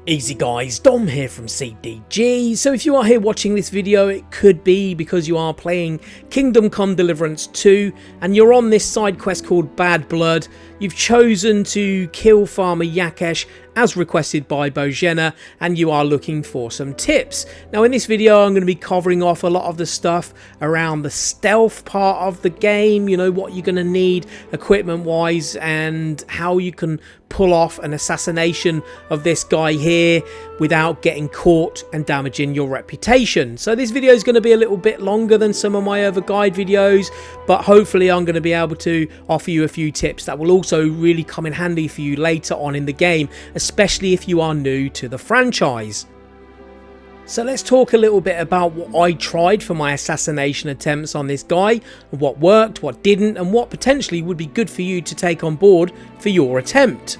Easy guys, Dom here from CDG. So if you are here watching this video, it could be because you are playing Kingdom Come Deliverance 2 and you're on this side quest called Bad Blood. You've chosen to kill Farmer Jakesh as requested by Bojena and you are looking for some tips. Now in this video I'm going to be covering off a lot of the stuff around the stealth part of the game, you know, what you're going to need equipment wise and how you can pull off an assassination of this guy here without getting caught and damaging your reputation. So this video is going to be a little bit longer than some of my other guide videos, but hopefully I'm going to be able to offer you a few tips that will also really come in handy for you later on in the game, especially if you are new to the franchise. So let's talk a little bit about what I tried for my assassination attempts on this guy, and what worked, what didn't, and what potentially would be good for you to take on board for your attempt.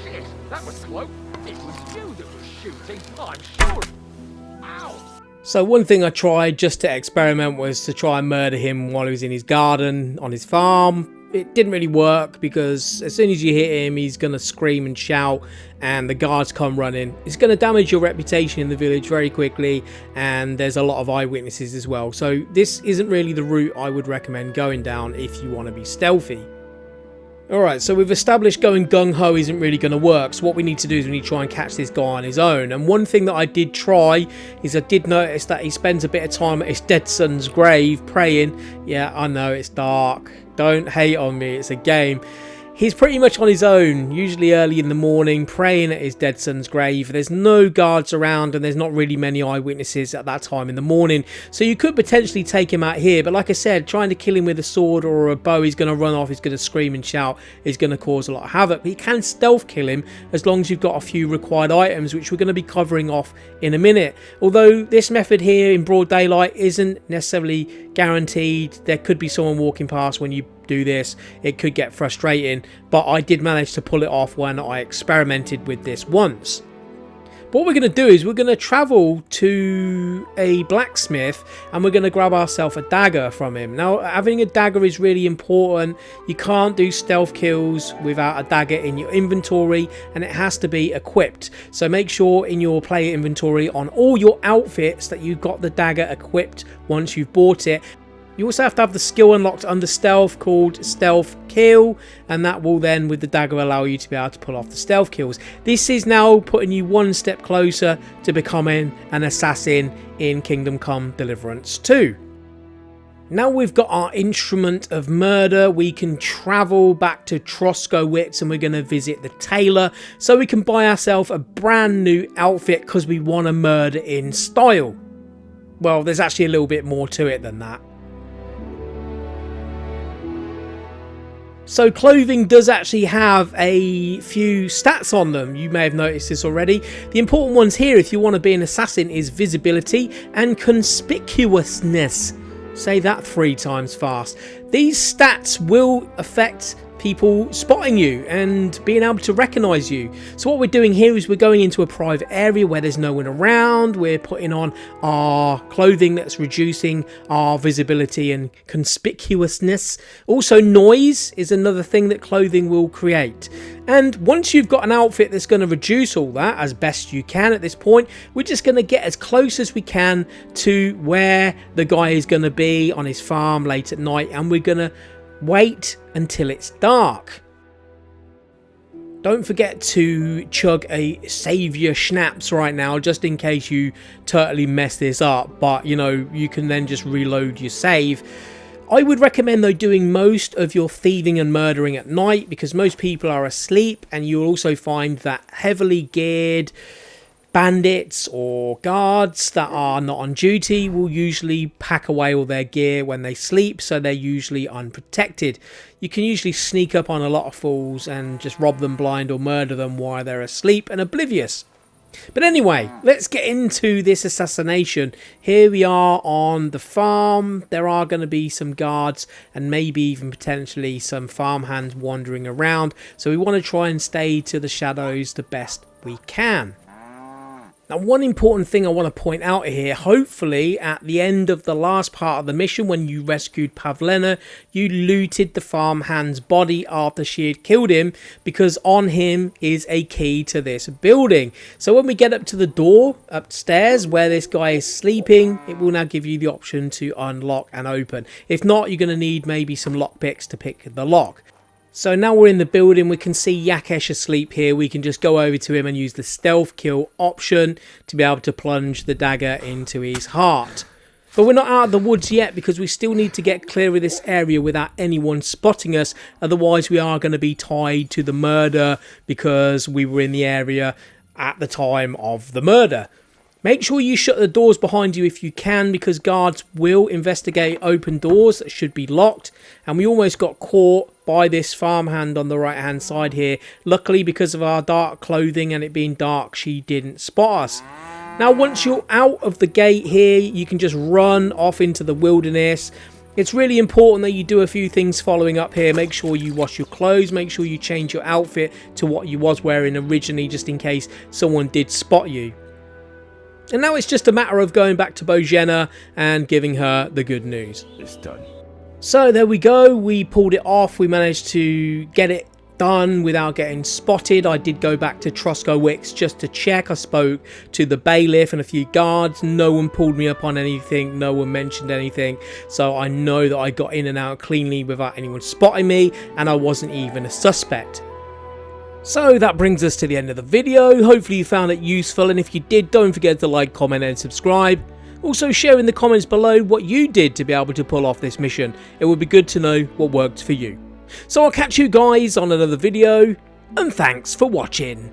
Shit, that was close. It was you that was shooting, I'm sure. Ow! So one thing I tried just to experiment was to try and murder him while he was in his garden on his farm. It didn't really work because as soon as you hit him, he's going to scream and shout and the guards come running. It's going to damage your reputation in the village very quickly, and there's a lot of eyewitnesses as well. So this isn't really the route I would recommend going down if you want to be stealthy. Alright, so we've established going gung-ho isn't really going to work, so what we need to do is we need to try and catch this guy on his own. And one thing that I did try is I did notice that he spends a bit of time at his dead son's grave praying. Yeah, I know it's dark. Don't hate on me, it's a game. He's pretty much on his own, usually early in the morning, praying at his dead son's grave. There's no guards around and there's not really many eyewitnesses at that time in the morning. So you could potentially take him out here. But like I said, trying to kill him with a sword or a bow, he's going to run off, he's going to scream and shout, he's going to cause a lot of havoc. But you can stealth kill him as long as you've got a few required items, which we're going to be covering off in a minute. Although this method here in broad daylight isn't necessarily guaranteed. There could be someone walking past when you do this. It could get frustrating, but I did manage to pull it off when I experimented with this once. What we're going to do is we're going to travel to a blacksmith and we're going to grab ourselves a dagger from him. Now having a dagger is really important. You can't do stealth kills without a dagger in your inventory, and it has to be equipped. So make sure in your player inventory on all your outfits that you've got the dagger equipped once you've bought it. You also have to have the skill unlocked under stealth called stealth kill, and that will then with the dagger allow you to be able to pull off the stealth kills. This is now putting you one step closer to becoming an assassin in Kingdom Come Deliverance 2. Now we've got our instrument of murder, we can travel back to Troskowitz and we're going to visit the tailor so we can buy ourselves a brand new outfit because we want to murder in style. Well, there's actually a little bit more to it than that. So clothing does actually have a few stats on them. You may have noticed this already. The important ones here if you want to be an assassin is visibility and conspicuousness. Say that 3 times fast. These stats will affect people spotting you and being able to recognize you. So what we're doing here is we're going into a private area where there's no one around. We're putting on our clothing that's reducing our visibility and conspicuousness. Also noise is another thing that clothing will create. And once you've got an outfit that's going to reduce all that as best you can at this point, we're just going to get as close as we can to where the guy is going to be on his farm late at night, and we're going to wait until it's dark. Don't forget to chug a saviour schnapps right now just in case you totally mess this up, but you know, you can then just reload your save. I would recommend though doing most of your thieving and murdering at night because most people are asleep, and you'll also find that heavily geared bandits or guards that are not on duty will usually pack away all their gear when they sleep, so they're usually unprotected. You can usually sneak up on a lot of fools and just rob them blind or murder them while they're asleep and oblivious. But anyway, let's get into this assassination. Here we are on the farm. There are going to be some guards and maybe even potentially some farmhands wandering around, so we want to try and stay to the shadows the best we can. Now, one important thing I want to point out here, hopefully at the end of the last part of the mission when you rescued Pavlena, you looted the farmhand's body after she had killed him, because on him is a key to this building. So when we get up to the door upstairs where this guy is sleeping, it will now give you the option to unlock and open. If not, you're going to need maybe some lockpicks to pick the lock. So now we're in the building, we can see Jakesh asleep here. We can just go over to him and use the stealth kill option to be able to plunge the dagger into his heart. But we're not out of the woods yet, because we still need to get clear of this area without anyone spotting us. Otherwise we are going to be tied to the murder because we were in the area at the time of the murder. Make sure you shut the doors behind you if you can, because guards will investigate open doors that should be locked. And we almost got caught by this farmhand on the right hand side here. Luckily, because of our dark clothing and it being dark, she didn't spot us. Now once you're out of the gate here, you can just run off into the wilderness. It's really important that you do a few things following up here. Make sure you wash your clothes, make sure you change your outfit to what you was wearing originally, just in case someone did spot you. And now it's just a matter of going back to Bojena and giving her the good news. It's done. So there we go, we pulled it off, we managed to get it done without getting spotted. I did go back to Troskowicz just to check. I spoke to the bailiff and a few guards. No one pulled me up on anything, no one mentioned anything. So I know that I got in and out cleanly without anyone spotting me, and I wasn't even a suspect. So that brings us to the end of the video. Hopefully you found it useful, and if you did, don't forget to like, comment and subscribe. Also share in the comments below what you did to be able to pull off this mission. It would be good to know what worked for you. So I'll catch you guys on another video, and thanks for watching.